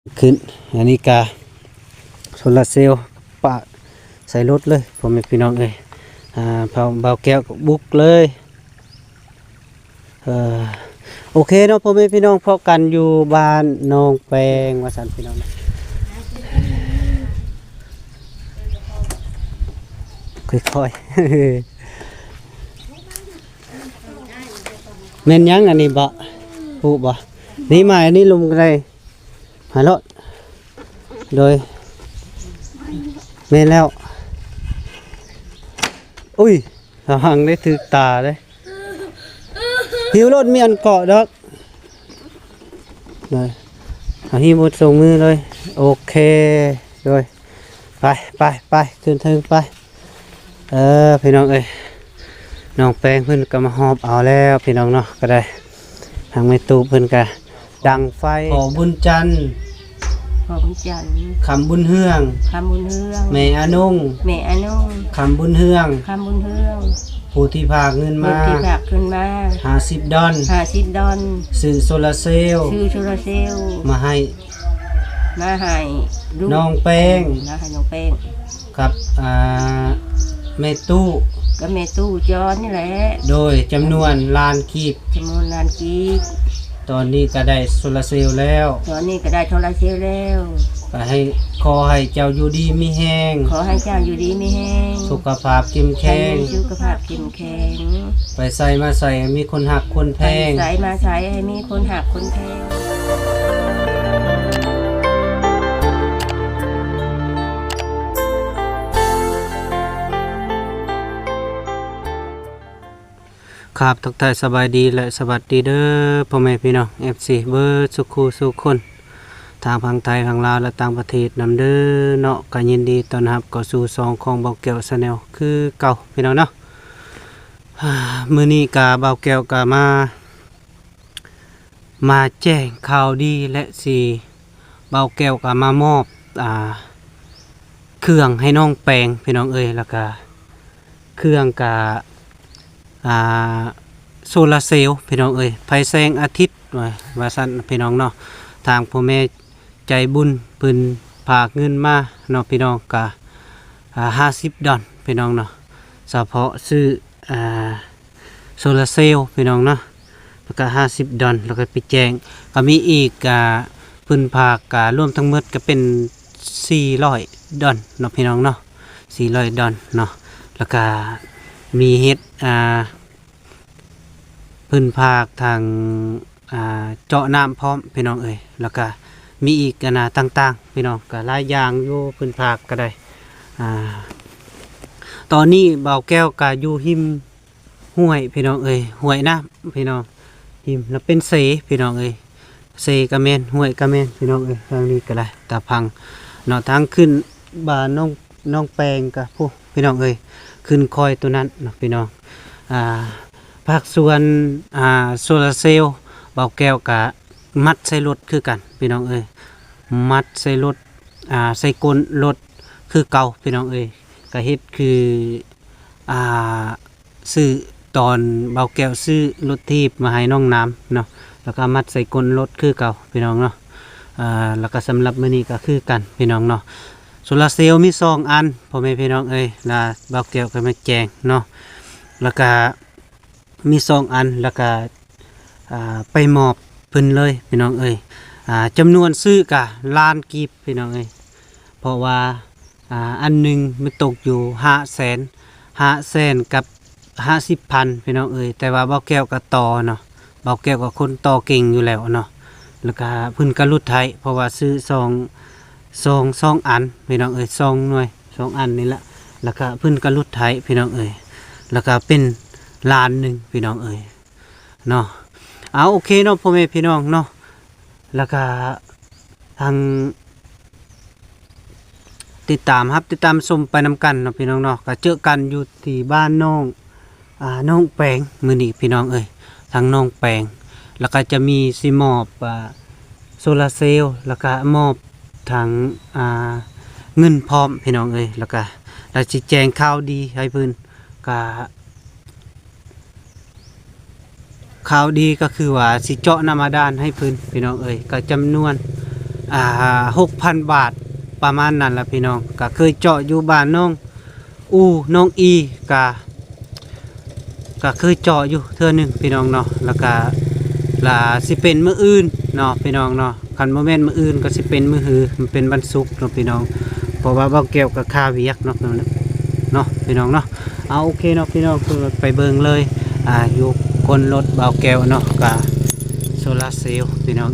ขึ้นอันนี้กาโซลาร์เซลล์ปะใส่รถเลยผมเป็นพี่น้องเลยเบาแก้วบุกเลยโอเคเนาะพ่อแม่พี่น้องพอกันอยู่บ้านน้องแปงว่าสันพี่น้องค่อยๆ เม่นยังอันนี้บ่ผู้บ่นี่มาอันนี้ลุมกันเลยหารถโดยเม่นแล้วอุ้ยหังได้ถือตาเลยหิวรถมีอันเกาะดอกเลยหิวหมดส่งมือเลยโอเคเลยไปขึ้นถึงไปพี่น้องเอ้ยน้องแป้งเพิ่นก็มาหอบเอาแล้วพี่น้องเนาะก็ได้ทางไม่ตู้เพิ่นก็ดังไฟขอบุญจันทร์ขอบุญจันทร์คำบุญเฮืองคำบุญเฮืองแม่อานุ่งแม่อานุ่งคำบุญเฮืองคำบุญเฮืองผู้ที่พากเงินมาผู้ที่พากขึ้นมา50 ดอน50 ดอนซื้อโซลาร์เซลล์มาให้น้องแป้งให้น้องแป้งกับแม่ตู้ก็แม่ตู้จอนี่แหละโดยจำนวนล้านกีบตอนนี้ก็ได้โซลาร์เซลล์แล้วก็ให้ขอให้เจ้าอยู่ดีมีแห้งสุขภาพเข้มแข็งไปใส่มาใส่มีคนหักคนแพงให้มีคนหักคนแพงครับทักทายสบายดีและสวัสดีเด้อพ่อแม่พี่น้อง FC เบิร์ดสุขูสุขคนทางฝั่งไทยฝั่งลาวและต่างประเทศนำเด้อเนาะก็ยินดีต้อนรับเข้าสู่ซองของเบาแก้วชาแนลคือเก่าพี่น้องเนาะมื้อนี้กะเบาแก้วกะมาแจ้งข่าวดีและสิเบาแก้วกะมามอบเครื่องให้น้องแปงพี่น้องเอ้ยแล้วก็เครื่องกะโซลาร์เซลล์พี่น้องเอ้ยไฟแสงอาทิตย์ว่าซั่นพี่น้องเนาะทางพ่อแม่ใจบุญเพิ่นฝากเงินมาเนาะพี่น้องก็50 ดอนพี่น้องเนาะเฉพาะซื้อโซลาร์เซลล์พี่น้องเนาะแล้วก็50 ดอนแล้วก็ไปแจ้งก็มีอีกเพิ่นฝากรวมทั้งหมดก็เป็น400 ดอนเนาะพี่น้องเนาะ400 ดอนเนาะแล้วก็มีเฮ็ดพื้นภาคทางเจาะน้ำพร้อมพี่น้องเอ้ยแล้วก็มีอีกต่างๆพี่น้องก็หลายอย่างอยู่พื้นภาคก็ได้ตอนนี้เบาแก้วก็อยู่หิมห้วยพี่น้องเอ้ยห้วยน้ำพี่น้องหิมแล้วเป็นเสพี่น้องเอ้ยเสกะแม่นห้วยกะแม่นพี่น้องเอ้ยทางนี้ก็ได้ตาพังเนาะทางขึ้นบ้านน้องแปงก็ผู้พี่น้องเอ้ยขึ้นคอยตัวนั้นนะพี่น้องภาคส่วนโซลาร์เซลล์เบาแก้วกะมัดใส่รถคือกันพี่น้องเอ้ยมัดใส่รถใส่ก้นรถคือเก่าพี่น้องเอ้ยกะเฮ็ดคือซื้อตอนเบาแก้วซื้อรถทีบมาให้น้องน้ำเนาะแล้วก็มัดใส่ก้นรถคือเก่าพี่น้องเนาะแล้วก็สำหรับมื้อนี้ก็คือกันพี่น้องเนาะโซลาร์เซลล์มี2 อันพ่อแม่พี่น้องเอ้ยเบาแก้วก็มาแจ้งเนาะแล้วก็มี2 อันแล้วก็ไปมอบเพิ่นเลยพี่น้องเอ้ยจำนวนซื้อกะล้านกีบพี่น้องเอ้ยเพราะว่าอันหนึ่งมันตกอยู่500,000กับ50,000พี่น้องเอ้ยแต่ว่าเบาแก้วก็ต่อเนาะเบาแก้วก็คนต่อเก่งอยู่แล้วเนาะแล้วก็เพิ่นก็รุดไทยเพราะว่าซื้อ2 อันพี่น้องเอ้ย2 หน่วย2 อันนี่แหละแล้วก็เพิ่นก็รุดไทยพี่น้องเอ้ยแล้วก็เป็นล้านหนึ่งพี่น้องเอ้ยเนาะโอเคเนาะพ่อแม่พี่น้องเนาะแล้วก็ทางติดตามชมไปนำกันเนาะพี่น้องเนาะก็เจอกันอยู่ที่บ้านน้องแปงมื้อนี้พี่น้องเอ้ยทางน้องแปงแล้วก็จะมีสิมอบโซลาร์เซลล์แล้วก็มอบทางเงินพร้อมพี่น้องเอ้ยแล้วก็เราสิแจ้งข่าวดีให้เพิ่นก็ข่าวดีก็คือว่าสิเจาะน้ำบาดาลให้เพิ่นพี่น้องเอ้ยก็จำนวน 6,000 บาทประมาณนั้นล่ะพี่น้องก็เคยเจาะอยู่บ้านน้องน้องอีก็เคยเจาะอยู่เทื่อหนึงพี่น้องเนาะแล้วก็ล่ะสิเป็นมื้ออื่นเนาะพี่น้องเนาะคันบ่แม่นมื้ออื่นก็สิเป็นมื้อฮือมันเป็นวันศุกร์เนาะพี่น้องเพราะว่าเว้าแก้วก็ค่าเวียกเนาะพี่น้องเนาะเอาโอเคเนาะพี่น้องคือไปเบิ่งเลยอยู่ก้นรถเบาแก้วเนาะก็โซลาร์เซลล์พี่น้อง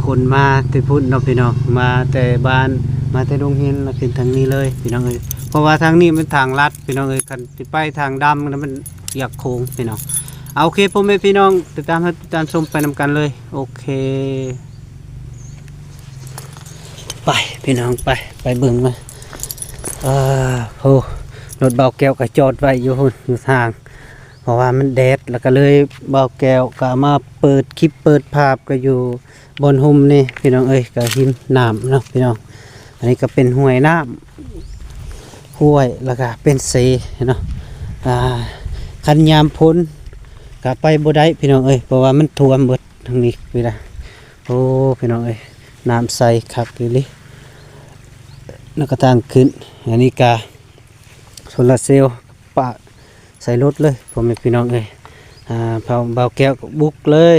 คนมาแต่พุ่นเนาะพี่น้องมาแต่บ้านมาแต่โรงเรียนแล้วขึ้นทางนี้เลยพี่น้องเอ้ยเพราะว่าทางนี้มันทางลัดพี่น้องเอ้ยคันสิไปทางดำมันอยากโค้งพี่น้องเอาโอเคพ่อแม่พี่น้องติดตามชมไปนำกันเลยโอเคไปพี่น้องไปเบิ่งมาโหรถเบาแก้วก็จอดไว้อยู่ทางเพราะว่ามันแดดแล้วก็เลยเบาแก้วก็มาเปิดคลิปเปิดภาพก็อยู่บนห่มนี่พี่น้องเอ้ยก็หิมน้ำเนาะพี่น้องอันนี้ก็เป็นห้วยน้ำห้วยแล้วก็เป็นเสเนาะคันยามพ้นก็ไปบ่ได้พี่น้องเอ้ยเพราะว่ามันท่วมหมดทางนี้พี่นะโอ้พี่น้องเอ้ยน้ำใสคักอยู่ลิแล้วก็ทางขึ้นอันนี้ก็โซลาร์เซลล์ปะใส่รถเลยผมเป็นพี่น้องเอ้ยเบาแก้วบุกเลย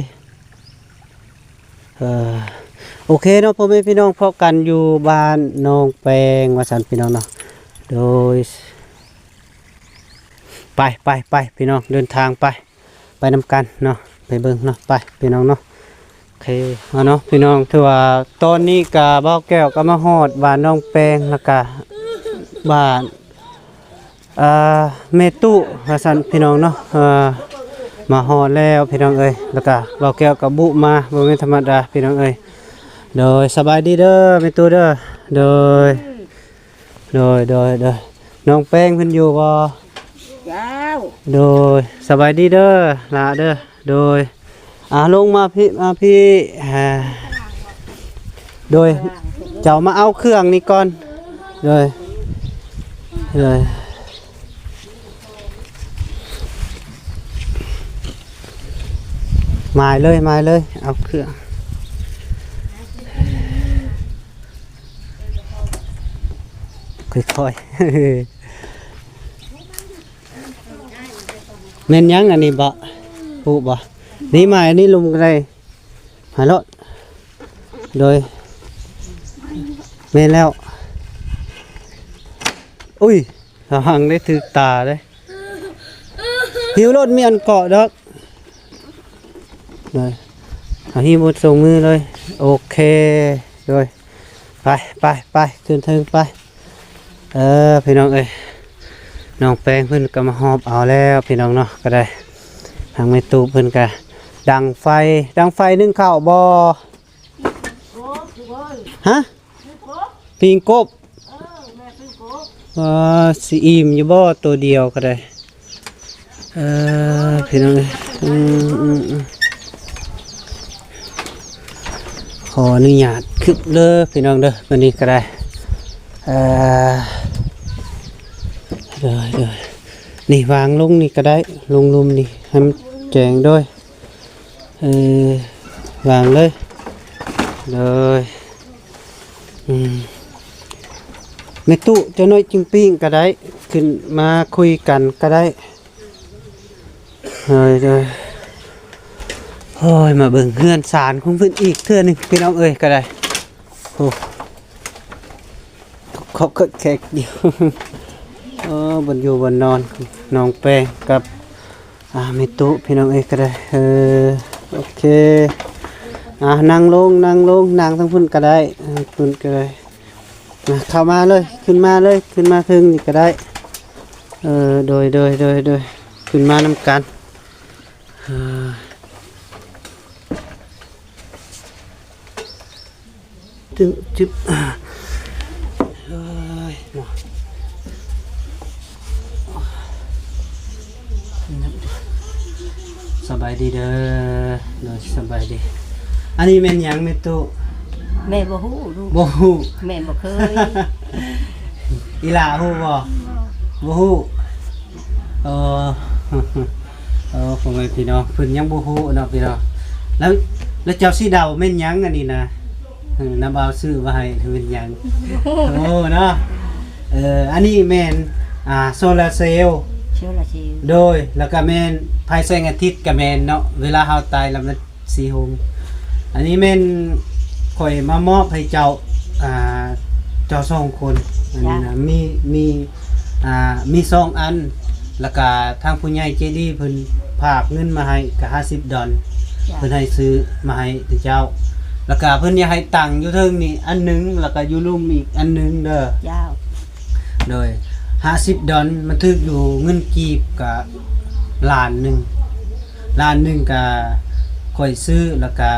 โอเคเนาะพ่อแม่พี่น้องพบกันอยู่บ้านน้องแปงวสันพี่น้องเนาะโดยไปพี่น้องเดินทางไปนำกันเนาะไปเบิ่งเนาะไปพี่น้องเนาะโอเคเนาะพี่น้องถือว่าตอนนี้กะเบาแก้วก็มาฮอดบ้านน้องแปงแล้วก็บ้านเมตุวสันพี่น้องเนาะมาฮอดแล้วพี่น้องเอ้ยแล้วก็เบาแก้วกับบุมาบ่แม่นธรรมดาพี่น้องเอ้ยโดยสบายดีเด้อเมตุเด้อโดยน้องแป้งเพิ่นอยู่บ่เจ้าโดยสบายดีเด้อล่ะเด้อโดยลงมาพี่โดยเจ้ามาเอาเครื่องนี้ก่อนโดยมาเลยเอาเครื่องค่อยๆเม่นยังอันนี้บ่ปูบ่นี่มาอันนี้ลุมกันเลยหารถโดยเม่นแล้วอุ้ยหังได้ถือตาเลยหิวรถมีอันเกาะดอกเลยหิวหมดส่งมือเลยโอเคโดยไปขึ้นถึงไปพี่น้องเอ้ยน้องแป้งเพิ่นก็มาหอบเอาแล้วพี่น้องเนาะก็ได้ทางแม่ตู้เพิ่นก็ดังไฟนึ่งข้าวบ่ฮะปิงกบสิอิ่มอยู่บ่ตัวเดียวก็ได้พี่น้องเอ้ยขออนุญาตคลิปเด้อพี่น้องเด้อวันนี้ก็ได้เด้อนี่วางลงนี่ก็ได้ลงลุมนี่ให้มันแจงด้วยวางเลยในตู้เจ้าน้อยจิงปิ้งก็ได้ขึ้นมาคุยกันก็ได้เลยโอ้ยมาเบิ่งเฮือนสารของเพิ่นอีกเทื่อนึงพี่น้องเอ้ยก็ได้โอ้เขาก็แขกเดียวบนอยู่บนนอนน้องแป้งกับมีตู้พี่น้องเอ้ยก็ได้โอเคนั่งลงนั่งทั้งพุ่นก็ได้พุ่นก็ได้เข้ามาเลยขึ้นมาถึงนี่ก็ได้โดยขึ้นมานำกันจึ๊บสบายดีเด้อสบายดีอันนี้แม่นยังแม่ตู้แม่บ่ฮู้ลูกบ่ฮู้แม่บ่เคย อีหล่าฮู้บ่ฮู้ผมไปพี่น้องเพิ่นยังบ่ฮู้เนาะพี่น้อง แล้วแล้วเจ้าสีดาวแม่นหยังอันนี้นะน้ำเอาซื้อมาให้เป็นหยังโอ้เนาะอันนี้แม่นโซลาร์เซลล์ เชื่อละชิว โดยแล้วก็แม่นภายแสงอาทิตย์ก็แม่นเนาะเวลาเฮาตายแล้วมันสีหงอันนี้แม่นข่อยมามอบให้เจ้าเจ้าสองคนอันนี้นะมี2อันแล้วก็ทางผู้ใหญ่ใจดีเพิ่นฝากเงินมาให้ก็$50เพิ่นให้ซื้อมาให้เจ้าแล้วก็เพิ่นอยากให้ตังค์อยู่เทิงนี่อันหนึงแล้วก็อยู่ลุ่มอีกอันหนึงเด้อ เจ้า โดย$50มันถึกอยู่เงินกีบก็ล้านหนึงก็ค่อยซื้อแล้วก็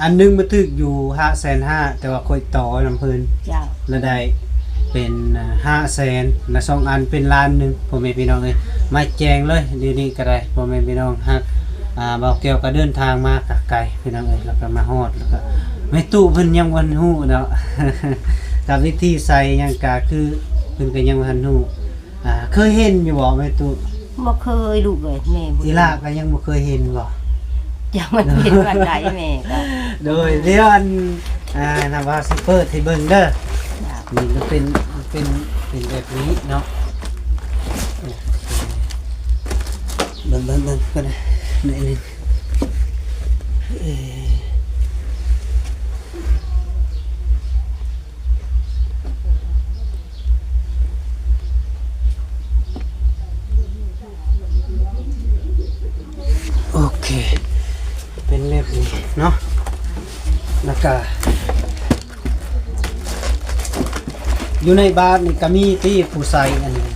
อันหนึงมันถึกอยู่550,000แต่ว่าค่อยต่อนำเพิ่น เจ้า แล้วได้เป็น500,000และ2อันเป็นล้านหนึงพ่อแม่พี่น้องเอ้ยมาแจงเลยเดี๋ยวนี้ก็ได้พ่อแม่พี่น้องฮักเบาแก้วก็เดินทางมากะไกลพี่น้องเอ้ยแล้วก็มาฮอดแล้วก็ไม่ตู้เพิ่นยังบ่ฮู้เนาะ กับวิธีใส่หยังก็คือเพิ่นก็ยังบ่ทันฮู้เคยเห็นอยู่บ่แม่ตู้ บ่เคยลูกเลยแม่บ่ อีลาก็ยังบ่เคยเห็นบ่ ยังมันเป็นวันใดแม่ก็ โดยเดี๋ยวอันนะว่าสิเปิดให้เบิ่งเด้อ เจ้า นี่ก็เป็นแบบนี้เนาะเบิ่งก็ได้นี่โอเคเป็นแบบนี้เนาะแล้วก็อยู่ในบ้านนี่ก็มีที่ผู้ใส่อันนี้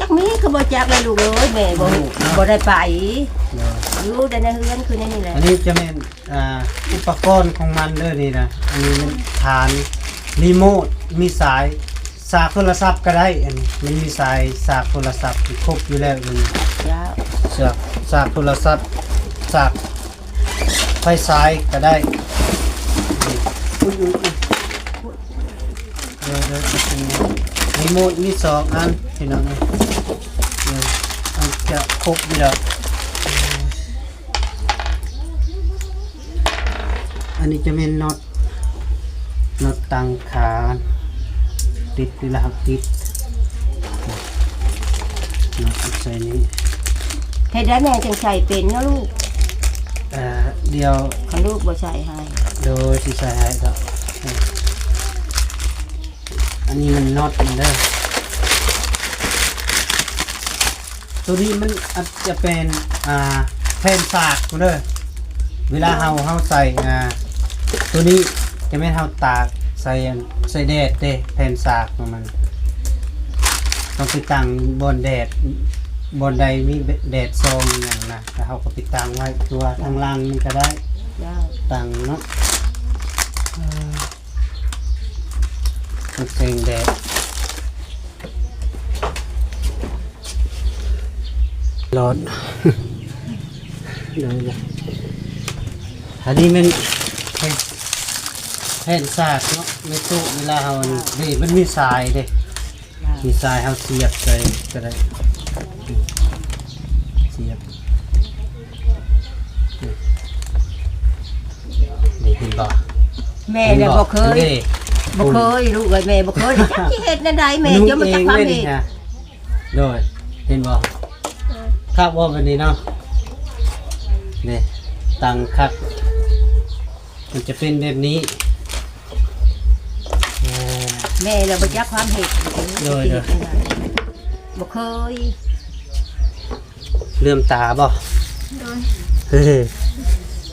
จักมีคือบ่จักเลยลูกเอ้ยแม่บ่ได้ไปอยู่แต่ในเฮือนคือในนี่แหละ อันนี้จะเป็นอุปกรณ์ของมันเด้อนี่นะอันนี้มันฐานรีโมทมีสายสากโทรศัพท์ก็ได้อันนี้มันมีสายสากโทรศัพท์ที่ครบอยู่แล้วอันนี้ เจ้า สากโทรศัพท์สากไฟสายก็ได้นี่เดี๋ยวรีโมทมี2อันพี่น้องเอ้ยอันจะครบอยู่แล้วอันนี้จะเป็นน็อตตั้งขาติดนี่แหละครับติดน็อตใส่นี้ เฮ็ดได้แม่จังใส่เป็นเนาะลูก เดี๋ยว คันลูกบ่ใส่ให้ โดยที่ใส่ให้ครับอันนี้มันน็อตมันเด้อตัวนี้มันอาจจะเป็นแผ่นสากมันเด้อเวลาเฮาใส่ตัวนี้จะไม่เฮาตากใส่แดดเด้แผ่นสากของมันต้องไปตั้งบนแดดบนใดมีแดดซองอย่างนะแล้วเฮาก็ไปตั้งไว้ตัวทางล่างมันก็ได้ เจ้า ตั้งเนาะมันแสงแดดร้อน เดี๋ยวอันนี้มันแผ่นสากเนาะไม่ตู้เวลาเรานี่มันมีสายเด้มีสายเราเสียบใส่ก็ได้เสียบนี่เห็นบ่ แม่เนี่ยบ่เคยลูกเอ้ยแม่บ่เคยจักสิเฮ็ดนั่นใดแม่จะมาจักความเฮ็ด โดยเห็นบ่ครับว่าแบบนี้เนาะนี่ตั้งคักมันจะเป็นแบบนี้ แม่เราบ่จักความเฮ็ดบ่เคย เลื่อมตาบ่เฮ้ย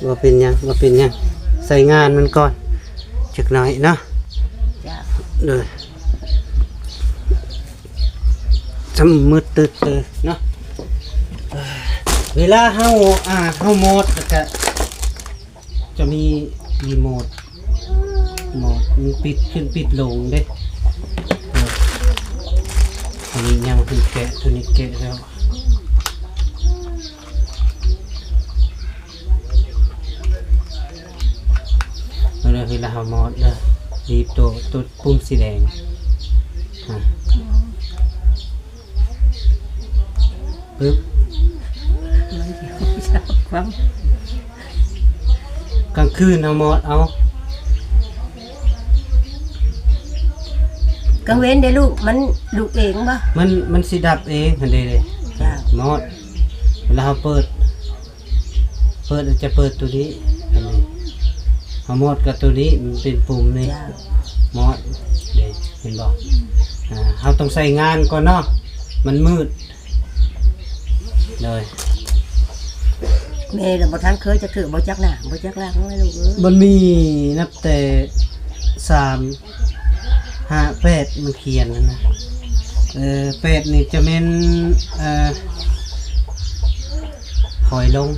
ว่าเป็นยังใส่งานมันก่อนจักหน่อยเนาะ จ้า เลยจำมืดตึ๊ดเนาะเวลาเฮาโหมดแล้วก็จะมีรีโมทมันปิดขึ้นปิดลงเด้อันนี้ยังเพิ่งแกะตัวนี้แกะแล้วเวลาเฮาโหมดเด้อรีบตัวปุ่มสีแดงปึ๊บ ความ กลางคืนเอาหมดเอา กลางเว้นได้ลูกมันลูกเองบ่ มันสิดับเองหั่นเด้เลย จ้า หมดเวลาเราเปิดจะเปิดตัวนี้อันนี้เอาหมดกับตัวนี้มันเป็นปุ่มนี่ จ้า หมดเด้เห็นบ่เราต้องใส่งานก่อนเนาะมันมืดเลย แม่เราบ่ทันเคยจะถือบ่จักหน้าบ่จักหลังเลยลูกเอ้ย มันมีนับแต่3 5 8มันเขียนนะ8นี่จะเป็นหอยลง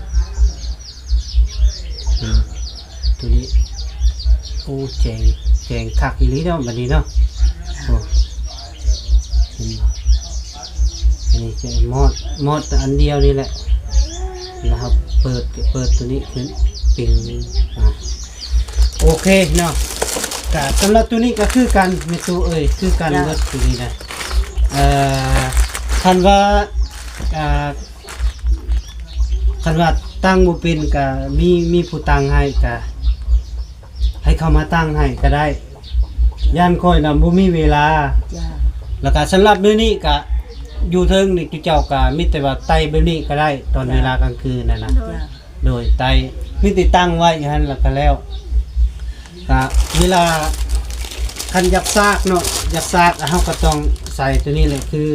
ตัวนี้โอ้แจงคักอีหลีเนาะบัดนี้เนาะโอ้เห็นบ่อันนี้จะมอดอันเดียวนี่แหละแล้วครับเปิดตัวนี้ขึ้นปิงโอเคเนาะก็สำหรับตัวนี้ก็คือกันในตัวคือกันเบิดตัวนี้นะคันว่าตั้งบ่เป็นก็มีผู้ตั้งให้ก็ให้เขามาตั้งให้ก็ได้ย่านค่อยนำบ่มีเวลา จ้า แล้วก็สำหรับมื้อนี้ก็อยู่เทิงนี่เจ้าก็มีแต่ว่าไต่แบบนี้ก็ได้ตอนเวลากลางคืนนั่นน่ะ จ้า โดยไต่มีติดตั้งไว้อย่างนั้นแล้วก็แล้วก็เวลาคันอยากซากเนาะอยากซากเฮาก็ต้องใส่ตัวนี้เลยคือ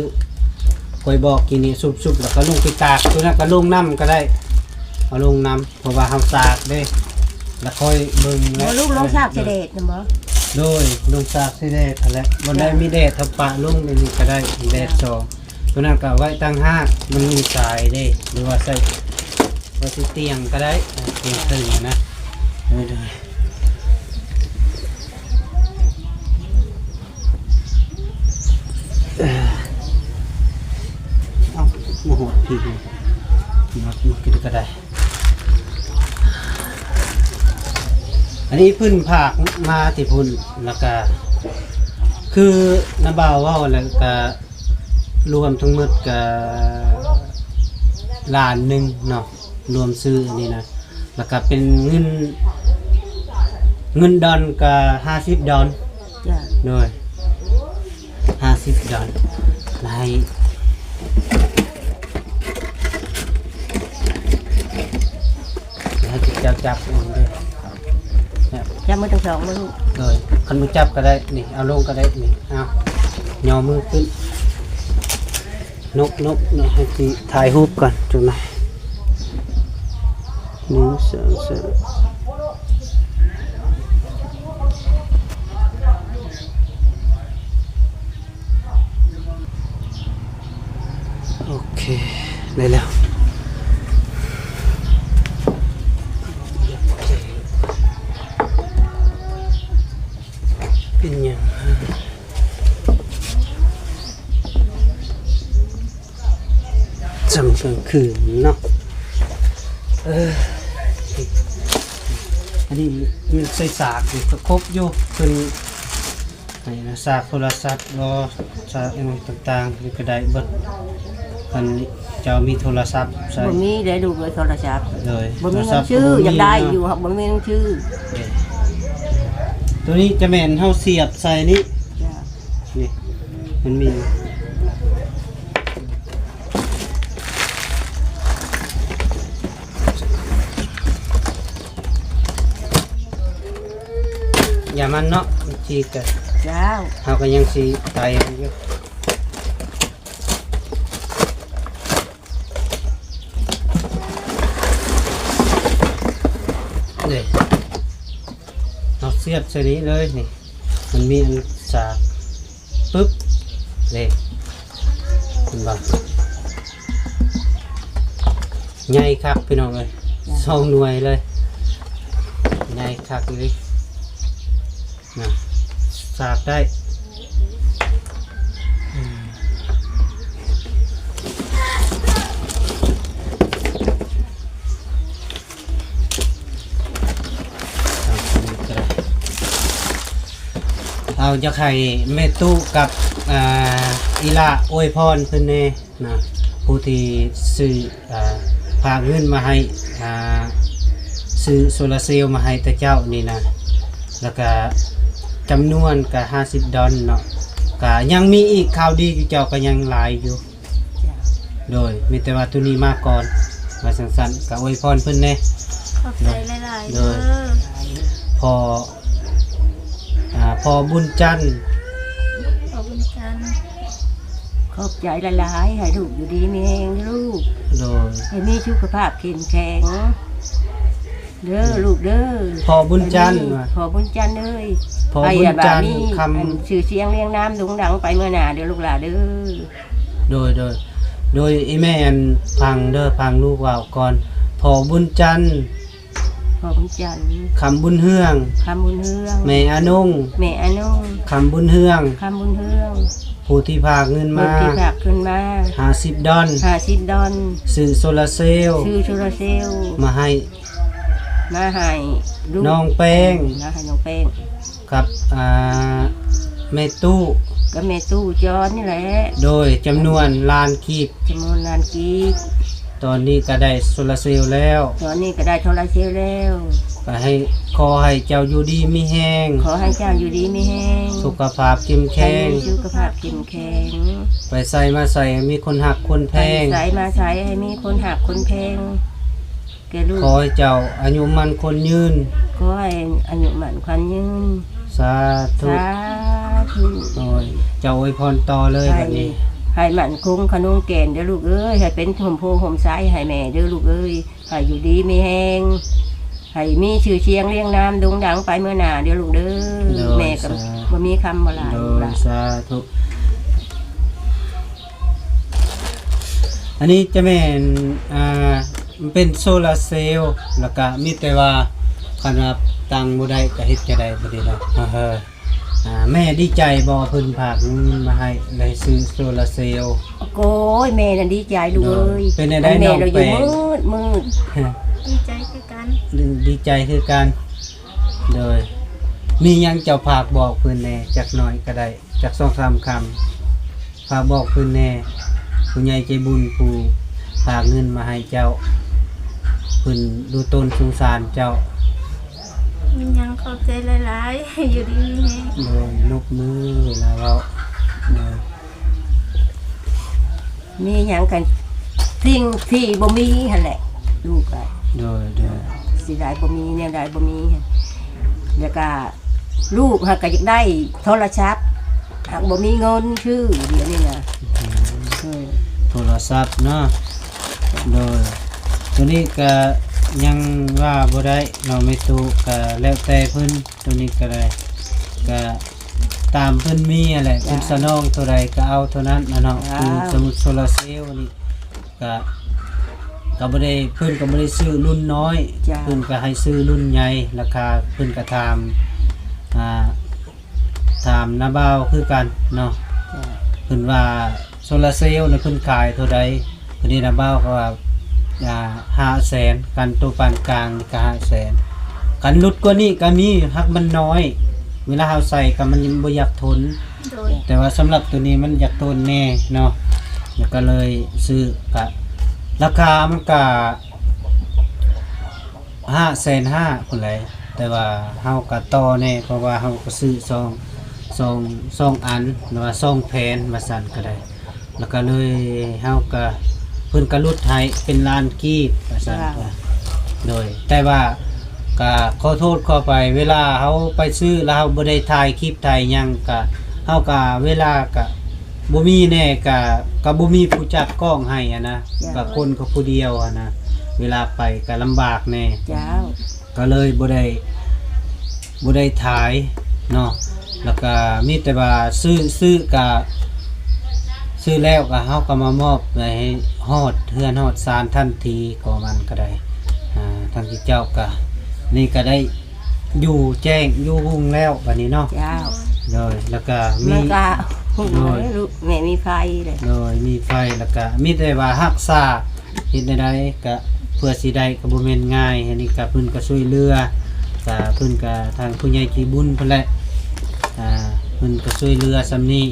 คอยบอกกินนี่ซุบๆแล้วก็ลงไปตากตัวนั้นก็ลงน้ำก็ได้เอาลงน้ำเพราะว่าเฮาซากเด้แล้วค่อยเบิ่ง บ่ลูกลงชาบเสด็จนะบ่ โดยลงซากสิได้นั่นแหละบ่ได้มีแดดทับปะลงในนี้ก็ได้แดดสองตัวนั้นก็เอาไว้ตั้งห้ามันมีสายเด้หรือว่าใส่ไว้ที่เตียงก็ได้เตียงตึงนะโดยเอาโมโหพี่มากินก็ได้อันนี้พื้นผักมาติพุ่นแล้วก็คือน้าบ่าวว่าแล้วก็รวมทั้งหมดก็ล้านหนึ่งเนาะรวมซื้ออันนี้นะแล้วก็เป็นเงินดอนก็50 ดอน จ้า โดย50 ดอนให้จับเองด้วย จับมือทั้งสองมือลูก เลยคันมือจับก็ได้นี่เอาลงก็ได้นี่เอาย่อมือขึ้นนกให้สิถ่ายรูปก่อนจุดไหน1 2 3โอเคได้แล้วเป็นอย่างจำกลางคืนเนาะอันนี้มันใส่สากอยู่ก็ครบอยู่เป็นไหนนะสากโทรศัพท์รอสากอะไรต่างๆนี่ก็ได้เบิดอันนี้จะมีโทรศัพท์ใส่ บ่มีได้ลูกเลยโทรศัพท์ เลย บ่มีเงินชื่ออยากได้อยู่ครับบ่มีเงินชื่อ ตัวนี้จะแม่นเฮาเสียบใส่นี่ จ้า นี่มันมีอย่ามันเนาะจีกะ จ้า เฮาก็ยังสิตายอยู่เลยเอาเสียบใส่นี้เลยนี่มันมีอันสากปึ๊บเลยคุณบ่ใหญ่คักพี่น้องเลย2 หน่วยเลยใหญ่คักเลยนะสากได้เอาจะไข่เมตุกับอีลาอวยพรเพิ่นแน่นะผู้ที่ซื้อพาเงินมาให้ ซื้อโซลาร์เซลล์มาให้แต่เจ้านี่นะแล้วก็จำนวนก็50 ดอลเนาะก็ยังมีอีกข่าวดีอยู่เจ้าก็ยังหลายอยู่โดยมีแต่ว่าตัวนี้มาก่อนมาสั้นๆก็อวยพรเพิ่นแน่ ขอบใจหลายๆเด้อ พอพอบุญจันทร์ ขอบคุณจัน ขอบใจหลายๆให้ลูกอยู่ดีมีแรงลูก โดย ให้มีสุขภาพเข้มแข็งเด้อลูกเด้อ พอบุญจันทร์ว่ะ พอบุญจันทร์เอ้ย พอบุญจันทร์ค ชื่อเสียงเรียงน้ำดุงดังไปเมื่อหน้าเด้อลูกหลานเด้อ ำโดยไอ้แม่อันพังเด้อพังลูกว่าวก่อนพอบุญจันทร์ พอบุญจันทร์ คำบุญเฮือง คำบุญเฮือง แม่อานง แม่อานง คำบุญเฮือง คำบุญเฮือง ผู้ที่พากเงิน ลู มาก ที่ฝากขึ้นมา 50 ดอล 50 ดอล ซื้อโซลาร์เซลล์ ชื่อโซลาร์เซลล์ มาให้ มาให้ลูก น้องแป้ง มาให้น้องแป้ง กับแม่ตู้ ก็แม่ตู้จอนนี่แหละ โดยจำนวนล้านกีบ จำนวนล้านกีบ ตอนนี้ก็ได้โซลาร์เซลล์แล้ว ตอนนี้ก็ได้โซลาร์เซลล์แล้ว ก็ให้ขอให้เจ้าอยู่ดีมีแห้ง ขอให้เจ้าอยู่ดีมีแห้ง สุขภาพเข้ม ให้ แข็ง มีสุขภาพเข้มแข็ง ไปใส่มาใส่มีคนหักคนแพง ใส่มาใส่ให้มีคนหักคนแพงแกลูก ขอให้เจ้าอายุมันคนยืน ขอให้อายุหมันขวัญยืน สาธุ สาธุ โอ้ยเจ้าอวยพรต่อเลย ให้ แบบนี้ ให้หมันคงขนมแก่นเด้อลูกเอ้ยให้เป็นห่มโพห่มไซให้แม่เด้อลูกเอ้ยให้อยู่ดีมีแห้งให้มีชื่อเชียงเรียงน้ำดุงดังไปเมื่อหน้าเด้อลูกเด้อแม่ก็บ่มีคำบ่หลาย โด ลูก ย หลาน สาธุอันนี้จะแม่นมันเป็นโซลาร์เซลล์แล้วก็มีแต่ว่าคันว่าตังบ่ได้ก็เฮ็ดจะได้บ่ได้ดอกแม่ดีใจบ่เพิ่นพากเงินมาให้ได้ซื้อโซลาร์เซลล์ โอ้ยแม่น่ะดีใจลูกเอ้ย เป็นไงได้ แม่ น้อง เราอ แป ยู่ ง มืด ดีใจคือกัน ดีใจคือกันโดยมีหยังเจ้าภาคบอกเพิ่นแหน่จักหน่อยก็ได้จัก2-3 คำฝากบอกเพิ่นแหน่ผู้ใหญ่ใจบุญผู้ฝากเงินมาให้เจ้าเพิ่นดูต้นสงสารเจ้า มีหยังขอบใจหลายๆอยู่ดีมีแฮง โดยนกมือเวลาเว้าโดย มีหยังกันสิ่งที่บ่มีหั่นแหละลูกอะ โดย สิได้บ่มีเนี่ยได้บ่มีแล้วก็ลูกหากก็อยากได้โทรศัพท์หากบ่มีเงินชื่อเดี๋ยวนี้นะเออ โทรศัพท์เนาะโดยตัวนี้ก็ยังว่าบ่ได้เราไม่ตูก็แล้วแต่เพิ่นตัวนี้ก็ได้ก็ตามเพิ่นมีอะไรเพิ่นสนองตัวใดก็เอาเท่านั้นนะเนาะคือสมุดโซลาร์เซลล์นี่ก็บ่ได้เพิ่นก็บ่ได้ซื้อรุ่นน้อยเพิ่นก็ให้ซื้อรุ่นใหญ่ราคาเพิ่นก็ถามน้าบ่าวคือกันเนาะ จ้ะ เพิ่นว่าโซลาร์เซลล์เนี่ยเพิ่นขายเท่าใดเพิ่นนี่นะบ่าวก็ว่า500,000กันตัวปานกลางนี่ก็500,000กันลดกว่านี้ก็มีฮักมันน้อย เวลาเฮาใส่ก็มันยังบ่อยากทน โดย แต่ว่าสำหรับตัวนี้มันอยากทนแน่เนาะแล้วก็เลยซื้อก็ราคามันก็550,000พุ่นแหละแต่ว่าเฮาก็ต่อแน่เพราะว่าเฮาก็ซื้อซองอันหรือว่าซองแผ่นมาสั่นก็ได้ แล้วก็เลยเฮาก็เพิ่นก็ลดให้เป็นล้านกีบว่าซั่นก็โดย แต่ว่าก็ขอโทษขอไปเวลาเฮาไปซื้อแล้วเฮาบ่ได้ถ่ายคลิปถ่ายหยังก็เฮาก็เวลาก็บ่มีแน่ก็บ่มีผู้จับกล้องให้อะนะก็คนก็ผู้เดียวอะนะเวลาไปก็ลำบากแน่ เจ้า ก็เลยบ่ได้ถ่ายเนาะแล้วก็มีแต่ว่าซื้อก็ซื้อแล้วก็เฮาก็มามอบให้ฮอดเฮือนฮอดศาลทันทีก็มันก็ได้ทางที่เจ้าก็นี่ก็ได้อยู่แจ้งอยู่หุ่งแล้วบัดนี้เนาะ เจ้า เลยแล้วก็มี มันก็หุ่นเลยลูกแม่มีไฟเลย เลยมีไฟแล้วก็มีแต่ว่ารักษาเฮ็ดได้ก็เพื่อสิได้ก็บ่แม่นง่ายอันนี้ก็เพิ่นก็ช่วยเหลือก็เพิ่นก็ทางผู้ใหญ่ใจบุญเพิ่นแหละเพิ่นก็ช่วยเหลือซำนี้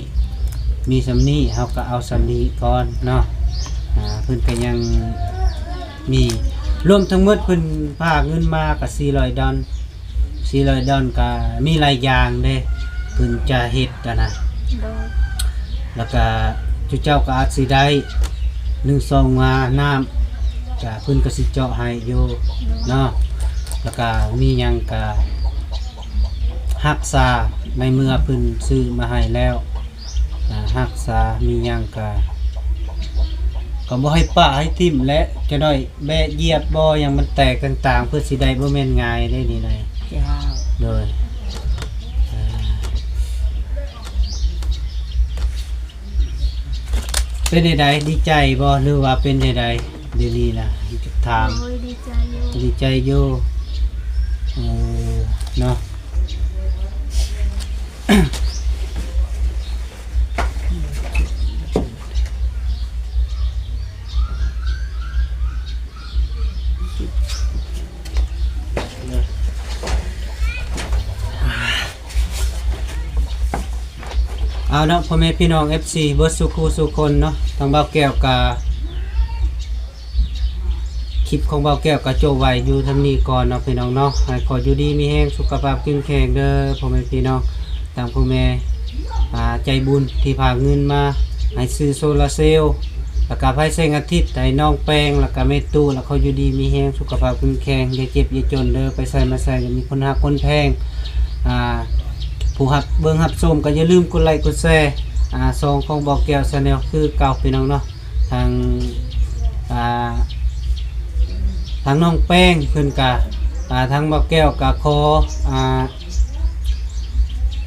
มีซำนี้เฮาก็เอาซำนี้ก่อนเนาะเพิ่นก็ยังมี รวมทั้งหมดเพิ่นพาเงินมาก็400ดอล400ดอลก็มีหลายอย่างเด้เพิ่นจะเฮ็ดอะนะ โดย แล้วก็จุเจ้าก็อาจสิได้1 2มาน้ำก็เพิ่นก็สิเจาะให้อยู่เนาะแล้วก็มีหยังก็รักษาในเมื่อเพิ่นซื้อมาให้แล้วรักษามีหยังก็บ่ให้ป้าให้ทิ่มและจะน้อยแบะเหยียบบ่หยังมันแตกต่างๆเพื่อสิได้บ่แม่นง่ายได้นี่นะ เจ้า โดยเป็นใดๆดีใจบ่หรือว่าเป็นใดๆเดี๋ยวนี้นะจะถาม โดยดีใจอยู่ ดีใจอยู่เนาะ เอาเนาะพ่อแม่พี่น้อง FC เบิร์ดสุคูสุคนเนาะทางเบาแก้วกาคลิปของเบาแก้วกาโจไว้อยู่ทำนี้ก่อนเนาะพี่น้องเนาะให้ขออยู่ดีมีแห้งสุขภาพเข้มแข็งเด้อพ่อแม่พี่น้องทางพ่อแม่ใจบุญที่พาเงินมาให้ซื้อโซลาร์เซลล์แล้วก็ไฟแสงอาทิตย์ให้น้องแป้งแล้วก็แม่ตู้แล้วเขาอยู่ดีมีแห้งสุขภาพเข้มแข็งอย่าเจ็บอย่าจนเด้อไปใส่มาใส่มีคนหักคนแพงผู้หับเบิ่งหับชมก็อย่าลืมกดไลค์กดแชร์ซองของบอกแก้วชาแนลคือเก่าพี่น้องเนาะทางน้องแป้งเพิ่นกะทางบอกแก้วกะขอ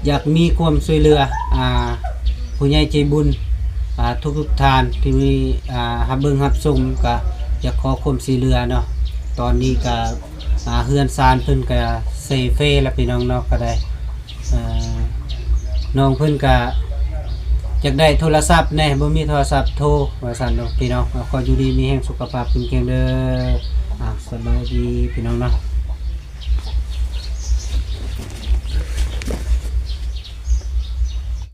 อยากมีความช่วยเหลือผู้ใหญ่ใจบุญทุกทานที่มีหับเบิ่งหับชมก็อยากขอความช่วยเหลือเนาะตอนนี้ก็เฮือนซานเพิ่นก็เซเฟ่แล้วพี่น้องเนาะก็ได้น้องเพิ่นก็อยากได้โทรศัพท์แน่บ่มีโทรศัพท์โทรว่าซั่นเนาะพี่น้องขออยู่ดีมีแรงสุขภาพแข็งแรงเด้อสบายดีพี่น้องเนาะ